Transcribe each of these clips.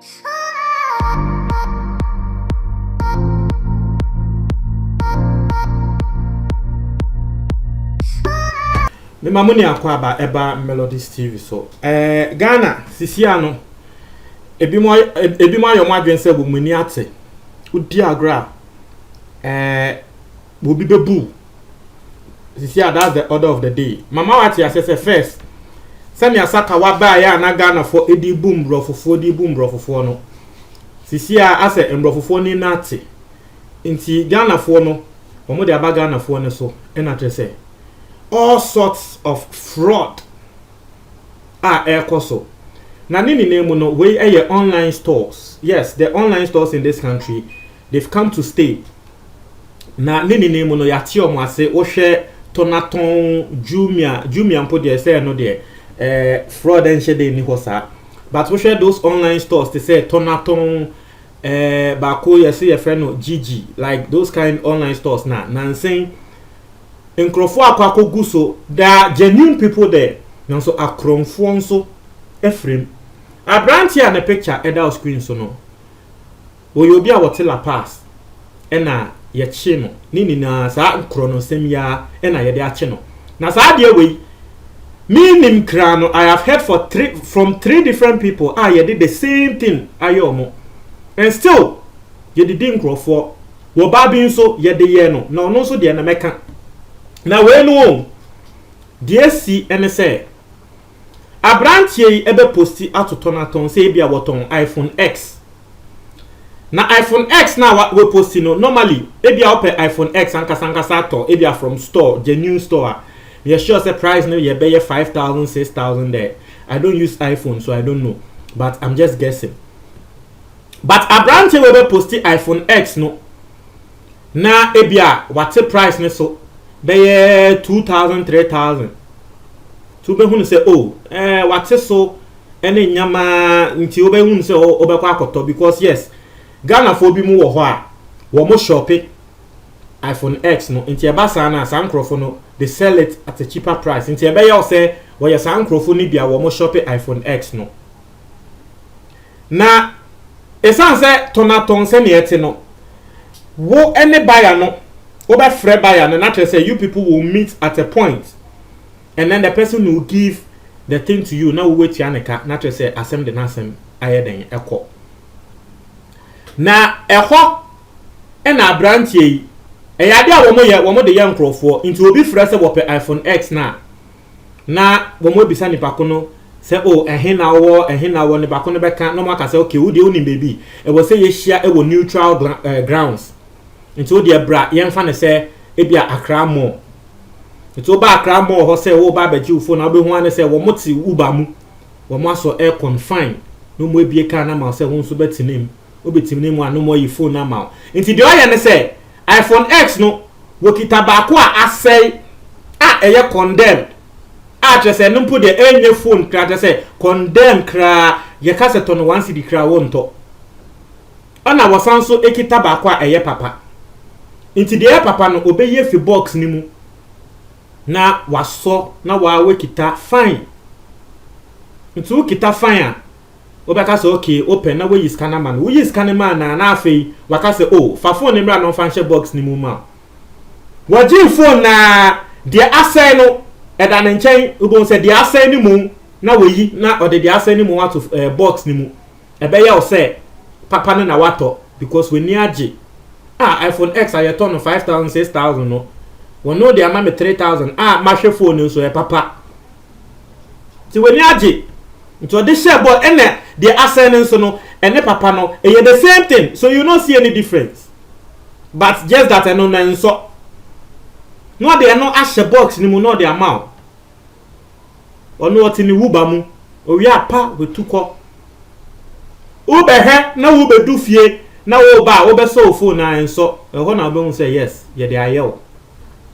Me mamuni akwa ba eba Melodies TV so. Ghana sisi ano. Ebi mo ayo adwen se bo muni ate. Udi agra. Bo bi bebu. Sisi that's the order of the day. Mama wati asese first. Sami asaka wa ba ya na Ghana for edi boom brofofo di boom brofofo no. Sisi ase mbrofofo ni nate. Nti Ghana fo no. Omo de aba Ghana fo ne so. Ena trese. All sorts of fraud ekoso. Na nini name no we online stores. Yes, the online stores in this country, they've come to stay. Na nini name no yati omo ase o hwe Tonaton Jumia mpo de say no de fraud and shade ni hosa. But we share those online stores they say Tonaton bako yesi your friend no Gigi, like those kind online stores na saying Nkrofo akwakogu so there are genuine people there. Now so akromfo nso efrem. Abranti a na picture eda screen so no. Wo yobi a wotela pass. Ena ye chi no. Nini na sa nkro no sem ya ena ye de achi no. Na sa de we me nim kra no I have heard from three different people ye did the same thing ayomo. And still ye did nkrofo wo ba bi nso ye de ye no. Na ono so de na meka. Na we no DSC ene say abrantie ebe posti atotonaton say bia woton iPhone X. Na iPhone X na we posti no normally ebia ope iPhone X ankasa to ebia from store genuine store. We sure say price no ye be 5,000 6,000 there. I don't use iPhone so I don't know, but I'm just guessing. But abrantie we be posti iPhone X no na ebia what price ne so be 2,000 3,000. So be hunu say oh what so ene nyama nti obe hunu say obekwa akoto because yes Ghana for bi mu wo ho a wo mo shopping iPhone X no nti eba sa na san crofo no they sell it at a cheaper price nti ebe ya say wo ya san crofo ni bia wo mo shopping iPhone X no na esan say tonaton se ne ete no wo ene buyer no over free buyer and naturally say you people will meet at a point and then the person will give the thing to you now wait yaneka naturally say asem the nasem ayeden eko na eho e na brantie eyade a wo mo de yan crofo into obi free say wo pe iPhone X na wo mo bisa ni pakono say oh ehin na wo ni pakono be kan no maka say okay wo de oni baby e wo say ye share e wo neutral grounds into the bra yemfa ne say ebia Accra Mall into ba Accra Mall ho say wo ba baji phone na be ho ane say wo moti uba mu wo mo aso air confine no mo ebie ka na ma say wo nso betinem obetinim anu mo yi phone na ma into the oye ne say iPhone X no wo kita ba ko a asay eye condemned just say no put the enye phone kra say condemn kra ye ka say ton 1 cedi kra wo nto ona wasanso ekita ba ko a eye papa inti de papa no obeye fi box ni mu na waso na wa wekita fine inti ukita fine a obeka say okay open na we scanner man we scanner man na afei waka say oh fa phone ni mra no fa nche box ni mu ma waji phone na de asay no eda na nchen ubon say de asay ni mu na we na ode de asay ni mu out of box ni mu ebe ya o say papa no na wato because we ni age iPhone X I turn 5,000 6,000 no. We know they are 3,000. My phone so papa. So when you age, so this share boy and the ascending so no and the papa no, the same thing. So you don't see any difference. But just that I know na so. No they are no ash box ni mo no the amount. Or no what in the wuba mu. O we are pa we took up. Ube he na ube do fie. Na wo ba wo be so phone na enso e ho na be say yes ye de ayew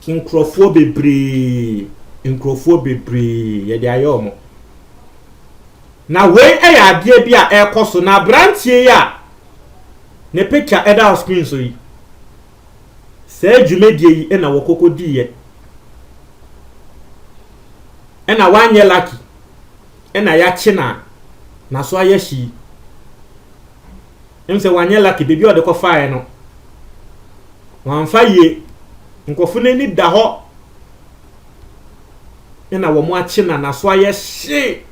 nkrofo bebre ye de ayew mo na we ya ade bia e koso na brantie ya ne picture eda screen so yi se dwumedie yi na wo kokodi ye na wanye lucky na ya chi na so ayeshi em say wanye lucky baby o de ko fire no wan fa ye nkofu na ni da ho na wo mo achi na so aye hye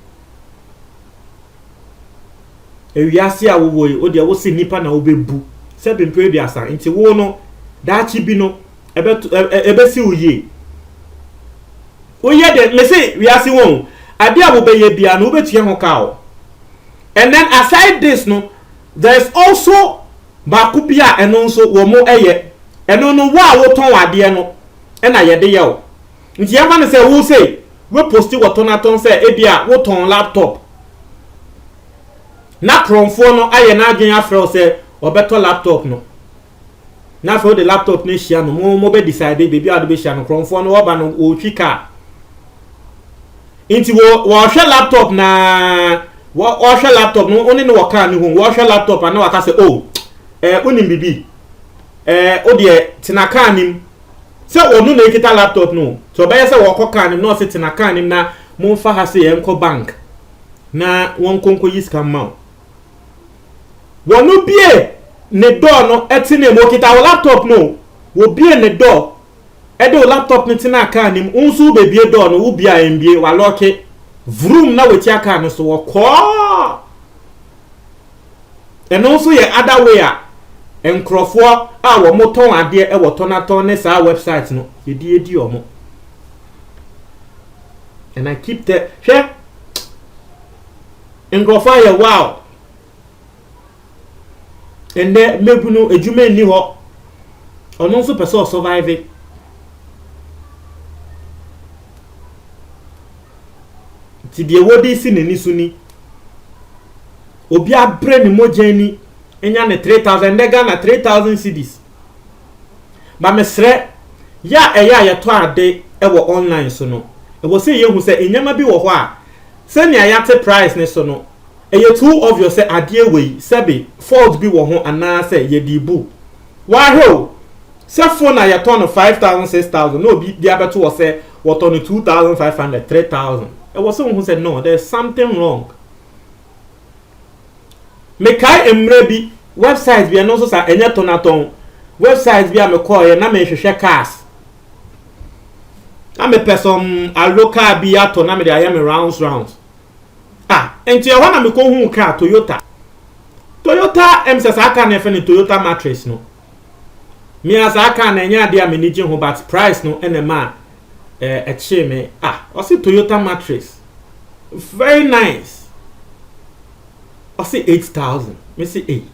ewiase a wo wo o de wo si nipa na wo bebu se bempe bi asa nti wo no da chi bi no ebe si uye oye de me say wiase won ade a wo be ye bia no wo betua ho ka o. And then aside this no there's also bakubia eno nso wo mo eye eno no wa wo ton ade no e na ye de ye o nti ya ma no say wo say we post wo ton aton say e bia wo ton laptop na kronfo no aye na adwen afre say obeto laptop no na for the laptop na hia no mo be decide baby ado be hia no kronfo no oba no o twika nti wo hwe laptop na wo hwe laptop no oni no waka ni hu wo hwe laptop na waka say oh oni bibi o de tinaka nim se onu na ekita laptop no so be say wo koka nim no se tinaka nim na mo fa ha se enko bank na won konko yiska ma wonu bie ne door no etine mo kita wo laptop no wo bie ne door e de laptop ne tinaka nim unsu be bie door no wo bia embie wa lock vroom na weti aka no so wo ko eno so ye other way a enkrofo a wo moton ade e wo tonaton ne sa website no edi omo. And I keep that share enkrofo ye wow and there mebu no ejuma ni ho ono so person survive ti de wodi si ne nisuni obi abre ni mojani enya ne 3000 ndega na 3000 cedis ba mesre ya eya ya to ade e wo online so no e wo se yehu se enyama bi wo ho a se ne ayate price ne so no e ye too obvious se ade wei sebe fault bi wo ho ana se ye di bu wa ho se phone na ya to no 5000 6000 no bi dia beto wo se wo to no 2500 3000 e wo se who said no there's something wrong. Me kai emre bi website bi no so sa enye tonaton website bi a me call ye na me hwehwe cars na me person a local bi ato na me dey am rounds enti e ho na me ko hu car Toyota MSS aka na fe ni Toyota mattress no me as aka na enya de a me nigye ho but price no enema e che me o se Toyota mattress very nice I say 8,000. Me say 8.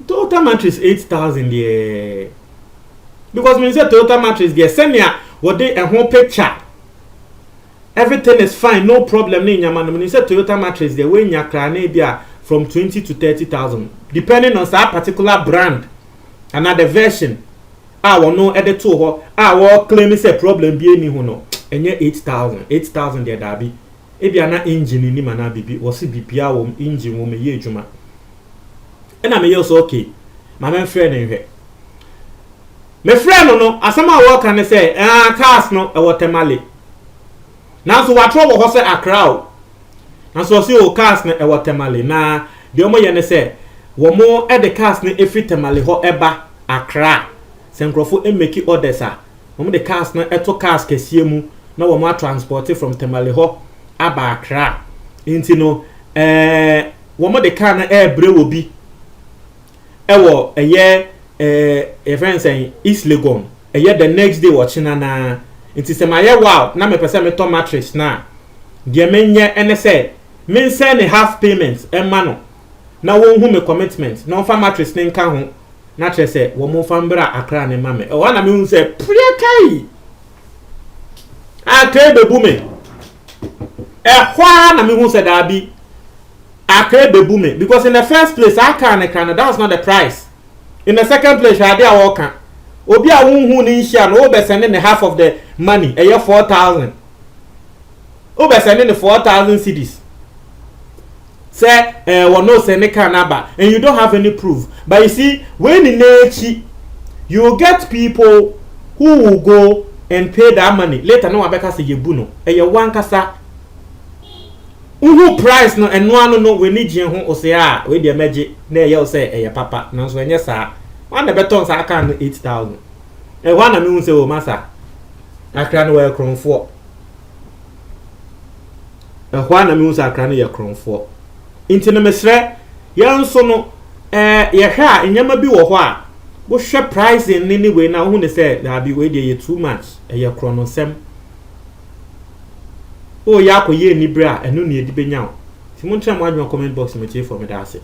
Toyota mattress 8,000 there. Because me say Toyota mattress there. Send me what they a home picture. Everything is fine, no problem. Ni nyama no. Me say Toyota mattress there. When you cry be from 20 to 30,000, depending on that particular brand. Another version. We no edit to her. We claim say problem be any who no. Enye 8,000 there dabi. Ebi ana engine ni mana bibi wosi bipia wo engine wo me ye adwuma ena me ye so okay ma men friend nhwe me friend no asama wo kan ne say cars no e wo temale na so watro wo ho say Accra o na so si o cars no e wo temale na de omo ye ne say wo mo e de cars no efi temale ho eba Accra senkrofo emeki orders a wo mo de cars no eto cars kesie mu na wo mo transport from temale ho aba Accra inti no wo mo de car na bre wo bi e wo eye friends say East Legon eye the next day wo china na inti se maye wow na me pese me to mattress na de menye ene say men send half payment e ma no na wo hu me commitment na fa mattress ne nka ho na tre say wo mo fa mbra Accra ne ma me e wa na me hu say prie kai aka be bu me na me hu say da bi aka be bu me because in the first place aka na that was not the price. In the second place I dey work obi a hu ni nhia no be send ne half of the money e 4,000 be send ne 4,000 cedis say we no send car number and you don't have any proof. But you see when in echi you get people who will go and pay that money later no abeka say yebu no e ye wan kasa uhu price no eno ano no we ni gye ho o se a we de meje na ye o se eye papa na so enye sa wan de beton sa aka no 8000 e wan na me hu se o masa akra no we kronfo e wan na me hu se akra no ye kronfo inti no mesre ye nso no ye hwa a enyama bi wo ho a wo hwe price ni we na hu ne se da bi we de ye too much eye kronosem o ya ko ye ni bra enu ne edi benya o ti mo ntra mo adwon comment box me chie for me da ase